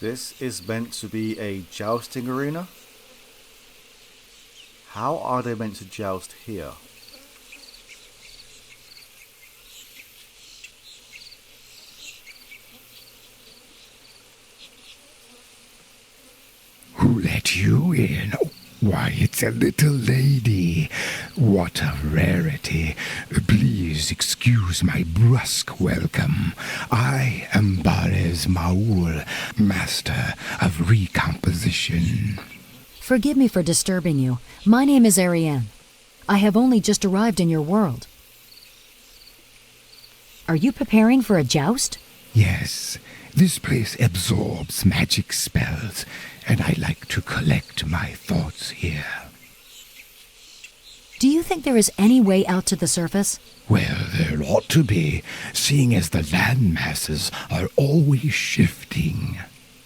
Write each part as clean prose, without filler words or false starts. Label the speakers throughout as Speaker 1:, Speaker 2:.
Speaker 1: This is meant to be a jousting arena? How are they meant to joust here?
Speaker 2: Who let you in? Why, it's a little lady. What a rarity. Please excuse my brusque welcome. I am Barez Maul, master of recomposition.
Speaker 3: Forgive me for disturbing you. My name is Ariane. I have only just arrived in your world. Are you preparing for a joust?
Speaker 2: Yes, this place absorbs magic spells, and I like to collect my thoughts here.
Speaker 3: Do you think there is any way out to the surface?
Speaker 2: Well, there ought to be, seeing as the land masses are always shifting.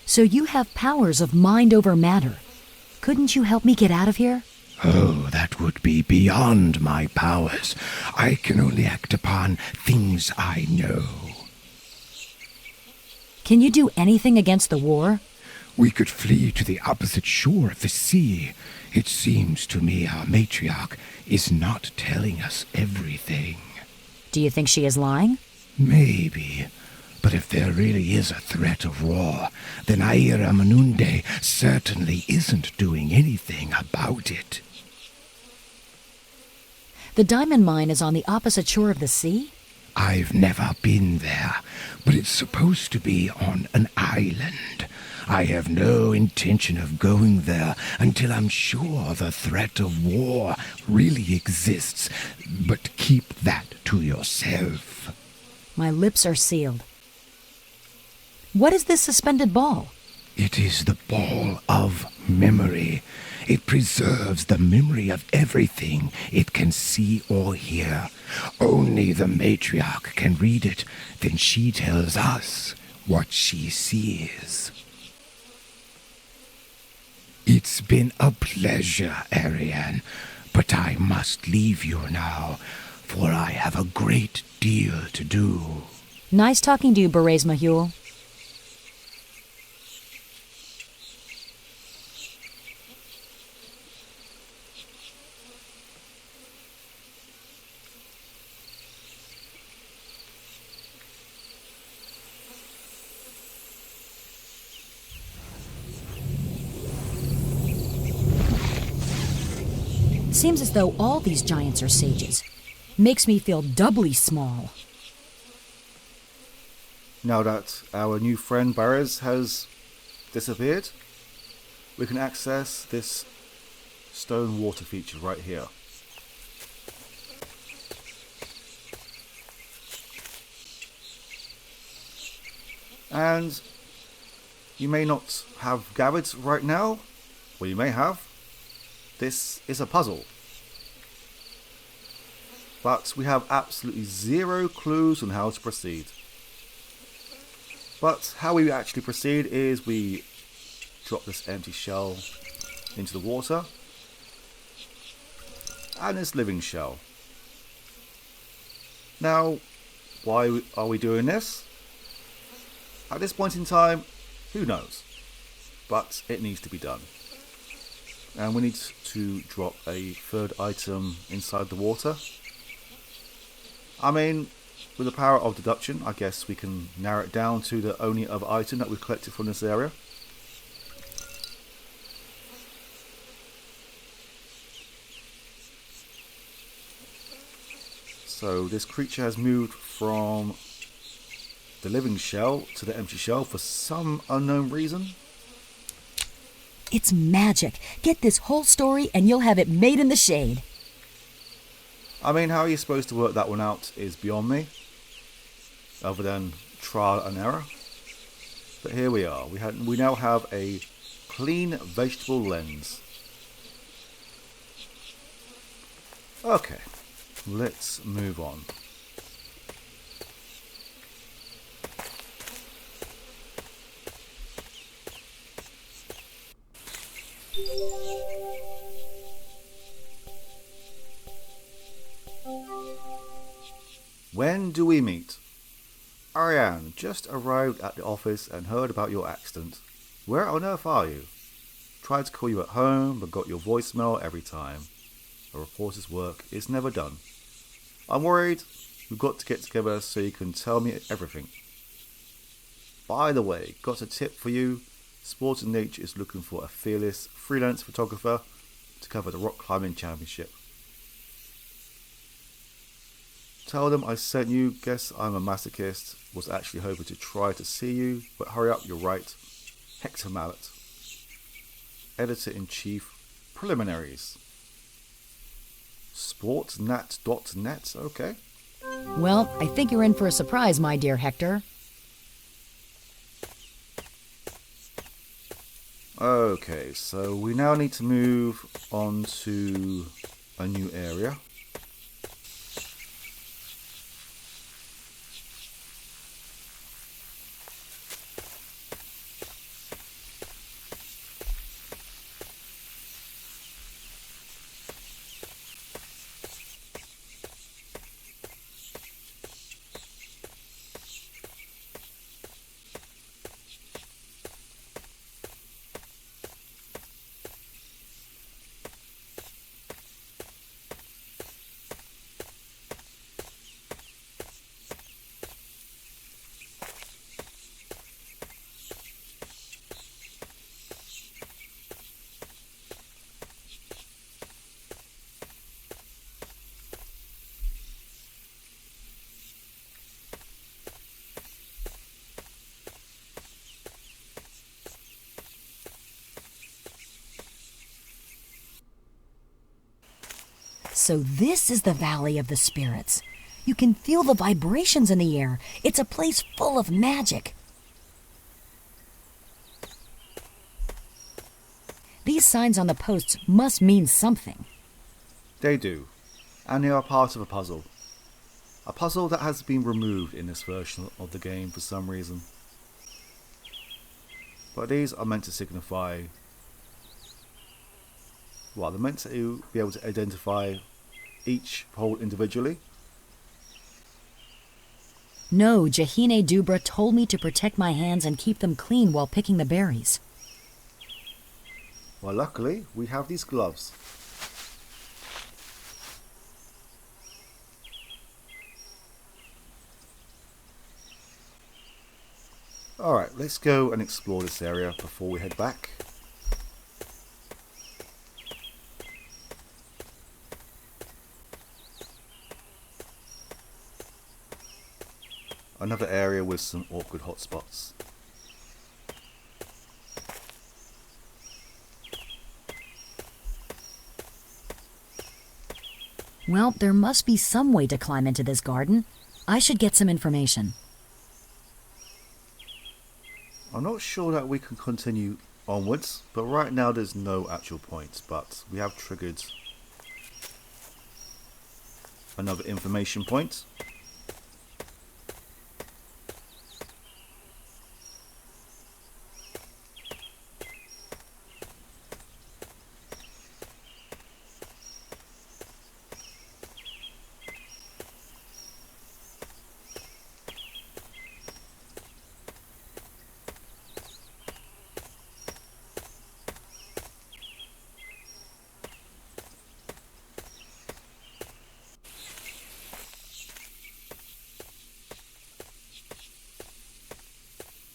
Speaker 3: So you have powers of mind over matter. Couldn't you help me get out of here?
Speaker 2: Oh, that would be beyond my powers. I can only act upon things I know.
Speaker 3: Can you do anything against the war?
Speaker 2: We could flee to the opposite shore of the sea. It seems to me our matriarch is not telling us everything.
Speaker 3: Do you think she is lying?
Speaker 2: Maybe. But if there really is a threat of war, then Aira Manunde certainly isn't doing anything about it.
Speaker 3: The diamond mine is on the opposite shore of the sea?
Speaker 2: I've never been there, but it's supposed to be on an island. I have no intention of going there until I'm sure the threat of war really exists, but keep that to yourself.
Speaker 3: My lips are sealed. What is this suspended ball?
Speaker 2: It is the ball of memory. It preserves the memory of everything it can see or hear. Only the matriarch can read it, then she tells us what she sees. It's been a pleasure, Ariane, but I must leave you now, for I have a great deal to do.
Speaker 3: Nice talking to you, Berets Mahul. Seems as though all these giants are sages. Makes me feel doubly small.
Speaker 1: Now that our new friend Barez has disappeared, we can access this stone water feature right here. And you may not have gathered right now, or you may have. This is a puzzle. But we have absolutely zero clues on how to proceed. But how we actually proceed is we drop this empty shell into the water and this living shell. Now, why are we doing this? At this point in time, who knows? But it needs to be done. And we need to drop a third item inside the water. I mean, with the power of deduction, I guess we can narrow it down to the only other item that we've collected from this area. So this creature has moved from the living shell to the empty shell for some unknown reason.
Speaker 3: It's magic. Get this whole story and you'll have it made in the shade.
Speaker 1: I mean, how are you supposed to work that one out is beyond me, other than trial and error. But here we are. We now have a clean vegetable lens. Okay, let's move on. When do we meet? Ariane just arrived at the office and heard about your accident. Where on earth are you? Tried to call you at home, but got your voicemail every time. A reporter's work is never done. I'm worried. We've got to get together so you can tell me everything. By the way, got a tip for you. Sport and Nature is looking for a fearless freelance photographer to cover the Rock Climbing Championship. Tell them I sent you. Guess I'm a masochist. Was actually hoping to try to see you, but hurry up, you're right. Hector Mallet, Editor-in-Chief, Preliminaries. Sportsnat.net, okay.
Speaker 3: Well, I think you're in for a surprise, my dear Hector.
Speaker 1: Okay, so we now need to move on to a new area.
Speaker 3: So this is the Valley of the Spirits. You can feel the vibrations in the air. It's a place full of magic. These signs on the posts must mean something.
Speaker 1: They do, and they are part of a puzzle. A puzzle that has been removed in this version of the game for some reason. But these are meant to signify... well, they're meant to be able to identify each pole individually.
Speaker 3: No, Jahine Dubra told me to protect my hands and keep them clean while picking the berries.
Speaker 1: Well, luckily, we have these gloves. Alright, let's go and explore this area before we head back. Another area with some awkward hotspots.
Speaker 3: Well, there must be some way to climb into this garden. I should get some information.
Speaker 1: I'm not sure that we can continue onwards, but right now there's no actual point, but we have triggered another information point.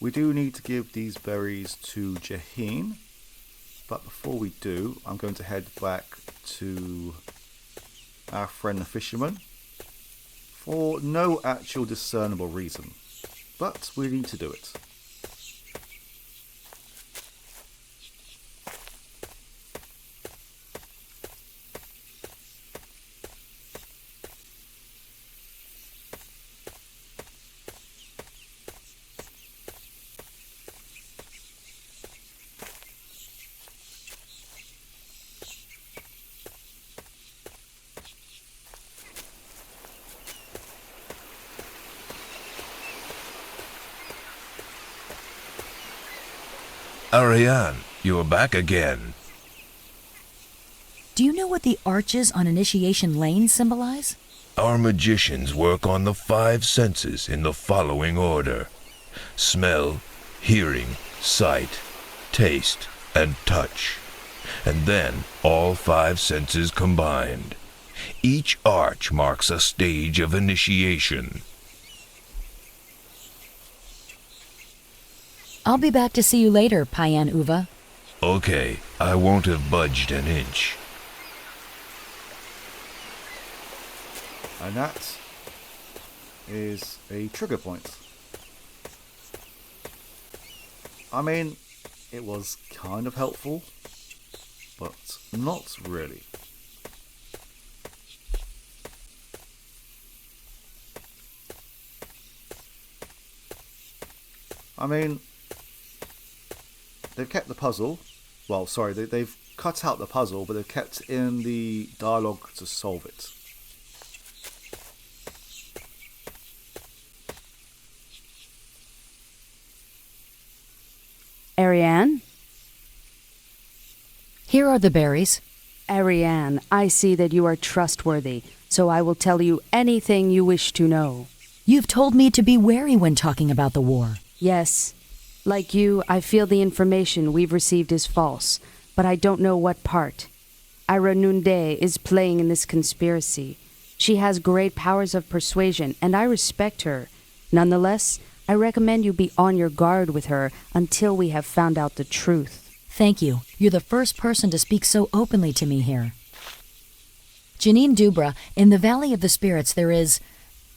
Speaker 1: We do need to give these berries to Jahine, but before we do, I'm going to head back to our friend the fisherman for no actual discernible reason, but we need to do it.
Speaker 4: Ariane, you are back again.
Speaker 3: Do you know what the arches on Initiation Lane symbolize?
Speaker 4: Our magicians work on the 5 senses in the following order: smell, hearing, sight, taste, and touch. And then all 5 senses combined. Each arch marks a stage of initiation.
Speaker 3: I'll be back to see you later, Payan Uva.
Speaker 4: Okay, I won't have budged an inch.
Speaker 1: And that is a trigger point. I mean, it was kind of helpful, but not really. I mean, they've kept the puzzle. Well, sorry, they've cut out the puzzle, but they've kept in the dialogue to solve it.
Speaker 5: Ariane?
Speaker 3: Here are the berries.
Speaker 5: Ariane, I see that you are trustworthy, so I will tell you anything you wish to know.
Speaker 3: You've told me to be wary when talking about the war.
Speaker 5: Yes. Like you, I feel the information we've received is false, but I don't know what part. Ira Nunde is playing in this conspiracy. She has great powers of persuasion, and I respect her. Nonetheless, I recommend you be on your guard with her until we have found out the truth.
Speaker 3: Thank you. You're the first person to speak so openly to me here. Janine Dubra, in the Valley of the Spirits there is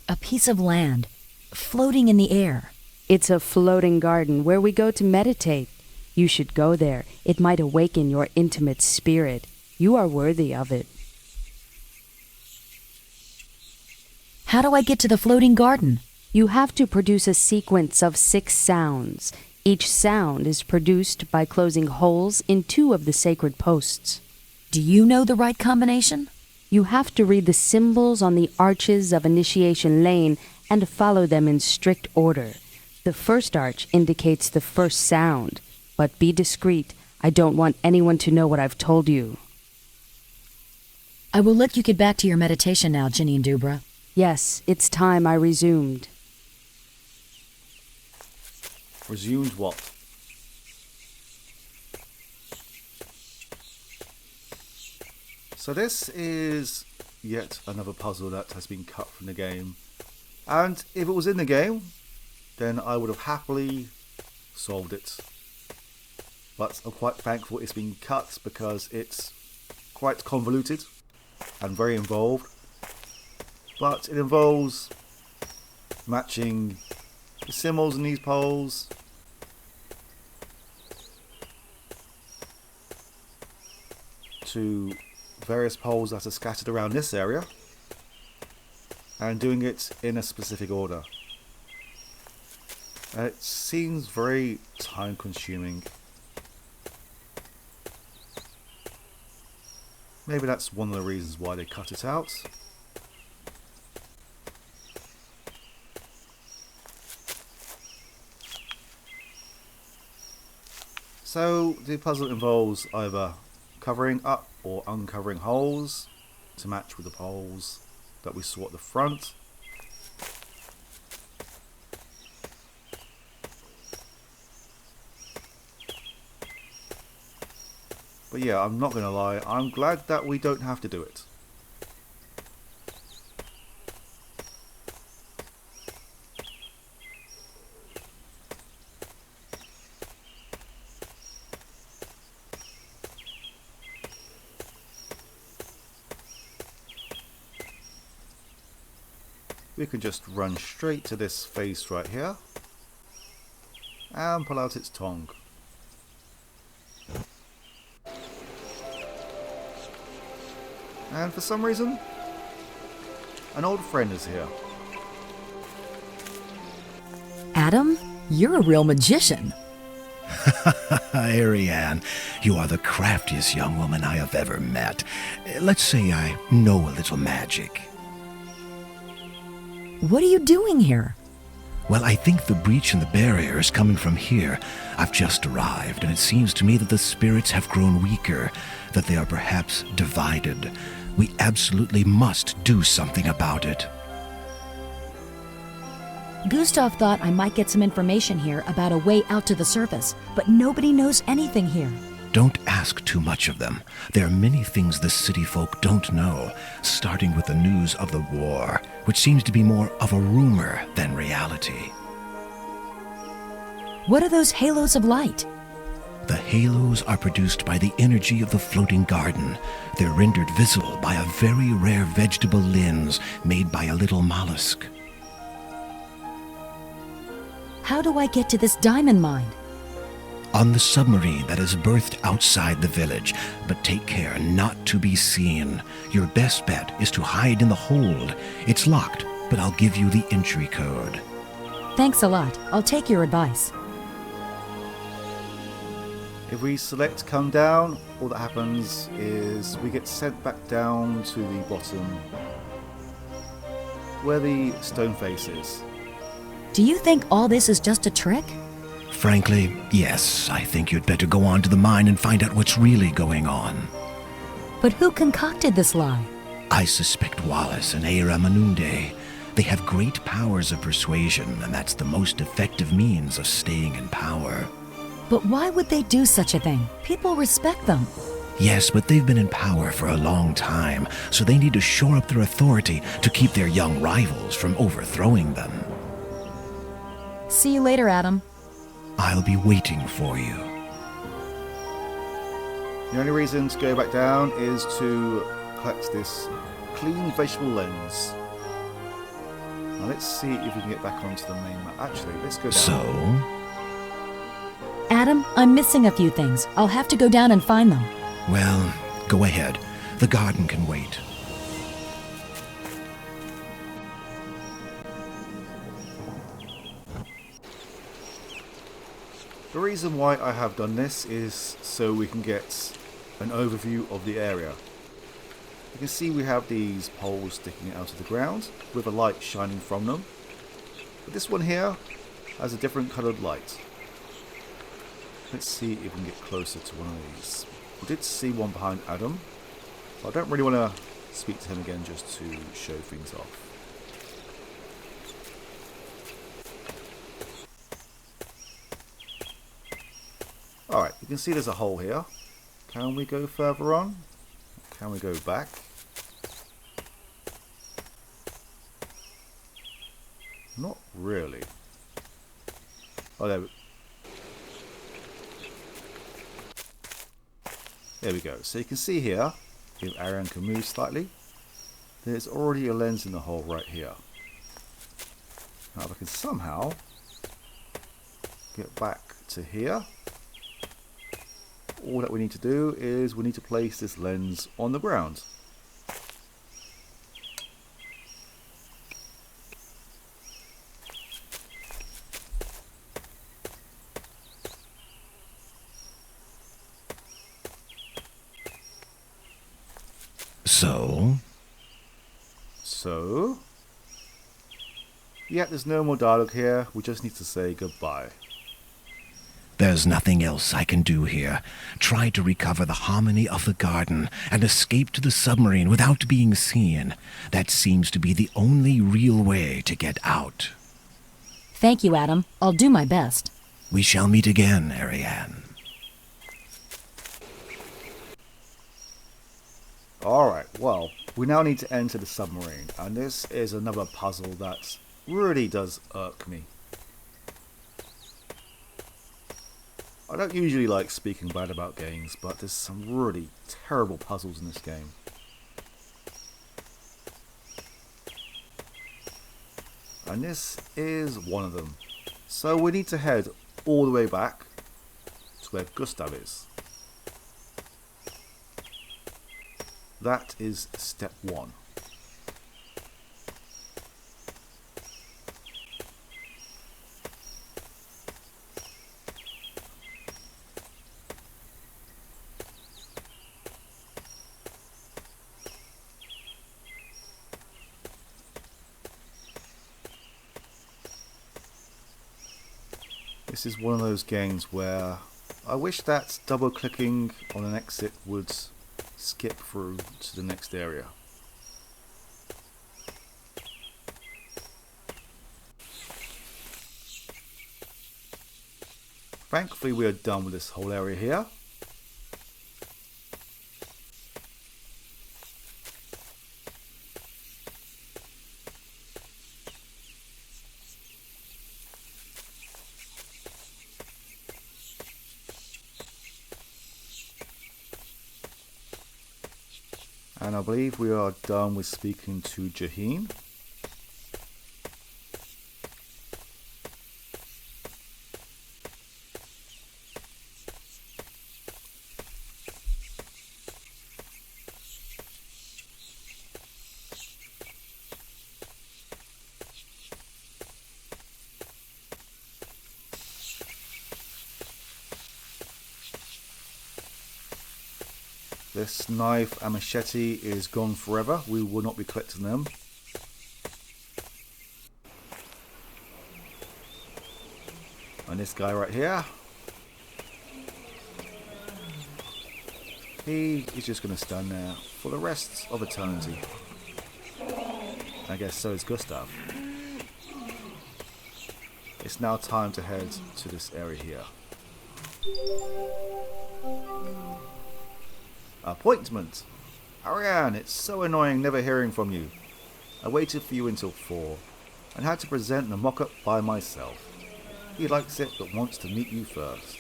Speaker 3: a piece of land floating in the air.
Speaker 5: It's a floating garden where we go to meditate. You should go there. It might awaken your intimate spirit. You are worthy of it.
Speaker 3: How do I get to the floating garden?
Speaker 5: You have to produce a sequence of 6 sounds. Each sound is produced by closing holes in 2 of the sacred posts.
Speaker 3: Do you know the right combination?
Speaker 5: You have to read the symbols on the arches of Initiation Lane and follow them in strict order. The first arch indicates the first sound, but be discreet. I don't want anyone to know what I've told you.
Speaker 3: I will let you get back to your meditation now, Janine Dubra.
Speaker 5: Yes, it's time I resumed.
Speaker 1: Resumed what? So this is yet another puzzle that has been cut from the game. And if it was in the game, then I would have happily solved it. But I'm quite thankful it's been cut because it's quite convoluted and very involved. But it involves matching the symbols in these poles to various poles that are scattered around this area and doing it in a specific order. It seems very time consuming. Maybe that's one of the reasons why they cut it out. So the puzzle involves either covering up or uncovering holes to match with the poles that we saw at the front. But yeah, I'm not going to lie, I'm glad that we don't have to do it. We can just run straight to this face right here and pull out its tongue. And for some reason, an old friend is here.
Speaker 3: Adam, you're a real magician.
Speaker 2: Ariane, you are the craftiest young woman I have ever met. Let's say I know a little magic.
Speaker 3: What are you doing here?
Speaker 2: Well, I think the breach in the barrier is coming from here. I've just arrived, and it seems to me that the spirits have grown weaker, that they are perhaps divided. We absolutely must do something about it.
Speaker 3: Gustav thought I might get some information here about a way out to the surface, but nobody knows anything here.
Speaker 2: Don't ask too much of them. There are many things the city folk don't know, starting with the news of the war, which seems to be more of a rumor than reality.
Speaker 3: What are those halos of light?
Speaker 2: The halos are produced by the energy of the floating garden. They're rendered visible by a very rare vegetable lens made by a little mollusk.
Speaker 3: How do I get to this diamond mine?
Speaker 2: On the submarine that is berthed outside the village, but take care not to be seen. Your best bet is to hide in the hold. It's locked, but I'll give you the entry code.
Speaker 3: Thanks a lot. I'll take your advice.
Speaker 1: If we select come down, all that happens is we get sent back down to the bottom where the stone face is.
Speaker 3: Do you think all this is just a trick?
Speaker 2: Frankly, yes. I think you'd better go on to the mine and find out what's really going on.
Speaker 3: But who concocted this lie?
Speaker 2: I suspect Wallace and Eira Manunde. They have great powers of persuasion, and that's the most effective means of staying in power.
Speaker 3: But why would they do such a thing? People respect them.
Speaker 2: Yes, but they've been in power for a long time, so they need to shore up their authority to keep their young rivals from overthrowing them.
Speaker 3: See you later, Adam.
Speaker 2: I'll be waiting for you.
Speaker 1: The only reason to go back down is to collect this clean vegetable lens. Now let's see if we can get back onto the main map. Actually, let's go down.
Speaker 2: So?
Speaker 3: Adam, I'm missing a few things. I'll have to go down and find them.
Speaker 2: Well, go ahead. The garden can wait.
Speaker 1: The reason why I have done this is so we can get an overview of the area. You can see we have these poles sticking out of the ground with a light shining from them. But this one here has a different coloured light. Let's see if we can get closer to one of these. We did see one behind Adam, but I don't really want to speak to him again just to show things off. Alright, you can see there's a hole here. Can we go further on? Can we go back? Not really. Oh, there we go. So you can see here, if Aaron can move slightly, there's already a lens in the hole right here. Now if I can somehow get back to here, all that we need to do is we need to place this lens on the ground. So, yeah, there's no more dialogue here. We just need to say goodbye.
Speaker 2: There's nothing else I can do here. Try to recover the harmony of the garden and escape to the submarine without being seen. That seems to be the only real way to get out.
Speaker 3: Thank you, Adam. I'll do my best.
Speaker 2: We shall meet again, Ariane.
Speaker 1: Alright, well, we now need to enter the submarine, and this is another puzzle that really does irk me. I don't usually like speaking bad about games, but there's some really terrible puzzles in this game. And this is one of them. So we need to head all the way back to where Gustav is. That is step 1. This is one of those games where I wish that double clicking on an exit would skip through to the next area. Thankfully we are done with this whole area here. And I believe we are done with speaking to Jaheen. This knife and machete is gone forever. We will not be collecting them. And this guy right here, he is just going to stand there for the rest of eternity. I guess so is Gustav. It's now time to head to this area here. Appointment! Ariane, it's so annoying never hearing from you. I waited for you until 4 and had to present the mock-up by myself. He likes it but wants to meet you first.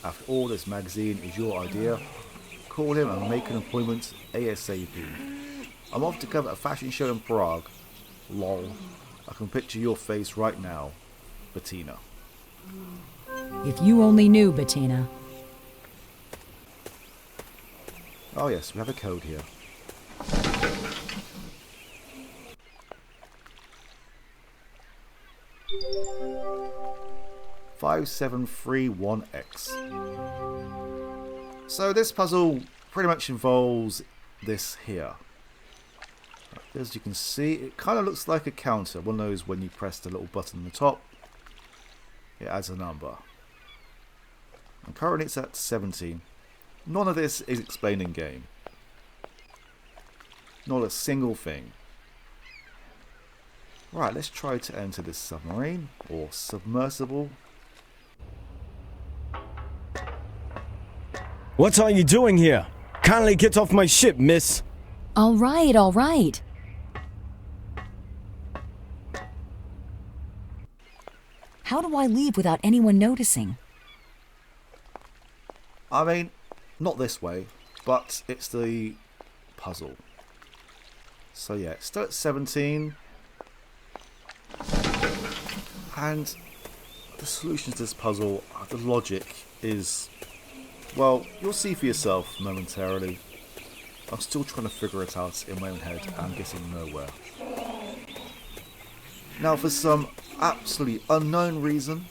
Speaker 1: After all, this magazine is your idea. Call him and make an appointment ASAP. I'm off to cover a fashion show in Prague. Lol. I can picture your face right now. Bettina.
Speaker 3: If you only knew, Bettina.
Speaker 1: Oh yes, we have a code here. 5731X. So this puzzle pretty much involves this here. As you can see, it kind of looks like a counter. One of those when you press the little button on the top, it adds a number. And currently it's at 17. None of this is explained in game. Not a single thing. Right, let's try to enter this submarine, or submersible.
Speaker 6: What are you doing here? Kindly get off my ship, miss.
Speaker 3: All right, all right. How do I leave without anyone noticing?
Speaker 1: I mean, not this way, but it's the puzzle. So yeah, it's still at 17. And the solution to this puzzle, the logic is, well, you'll see for yourself momentarily. I'm still trying to figure it out in my own head. I'm getting nowhere. Now, for some absolutely unknown reason,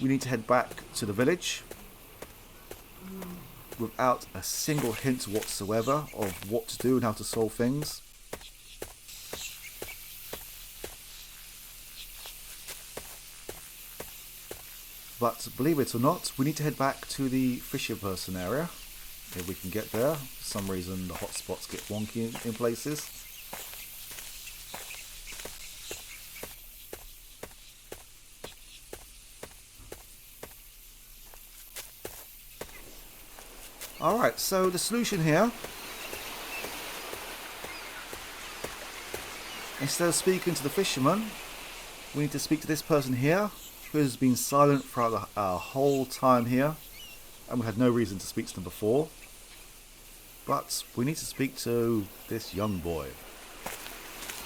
Speaker 1: we need to head back to the village without a single hint whatsoever of what to do and how to solve things. But believe it or not, we need to head back to the Fisher person area. If we can get there. For some reason the hotspots get wonky in places. Alright, so the solution here, instead of speaking to the fisherman, we need to speak to this person here, who has been silent throughout our whole time here, and we had no reason to speak to them before. But we need to speak to this young boy.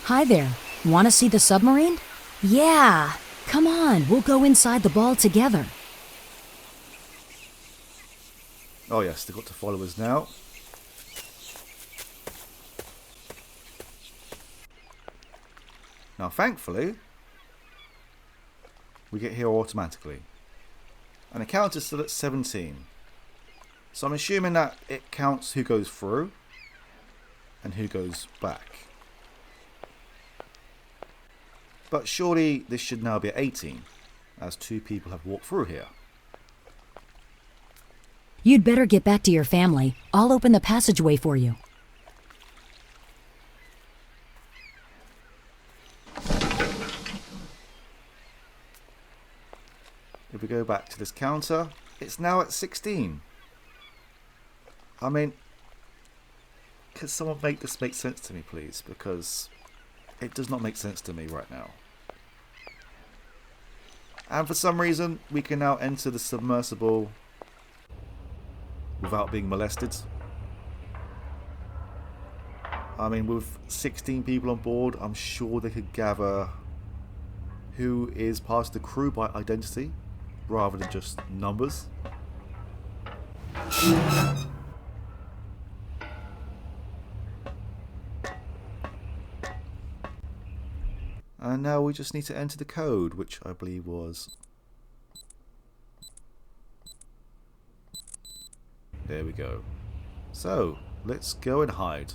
Speaker 3: Hi there. Want to see the submarine? Yeah. Come on, we'll go inside the ball together.
Speaker 1: Oh yes, they've got to follow us now. Now thankfully, we get here automatically. And the count is still at 17. So I'm assuming that it counts who goes through and who goes back. But surely this should now be at 18, as 2 people have walked through here.
Speaker 3: You'd better get back to your family. I'll open the passageway for you.
Speaker 1: If if we go back to this counter, it's now at 16. I mean, can someone make this make sense to me, please? Because it does not make sense to me right now. And for some reason, we can now enter the submersible without being molested. I mean, with 16 people on board, I'm sure they could gather who is part of the crew by identity, rather than just numbers. And now we just need to enter the code, which I believe was... There we go. So, let's go and hide.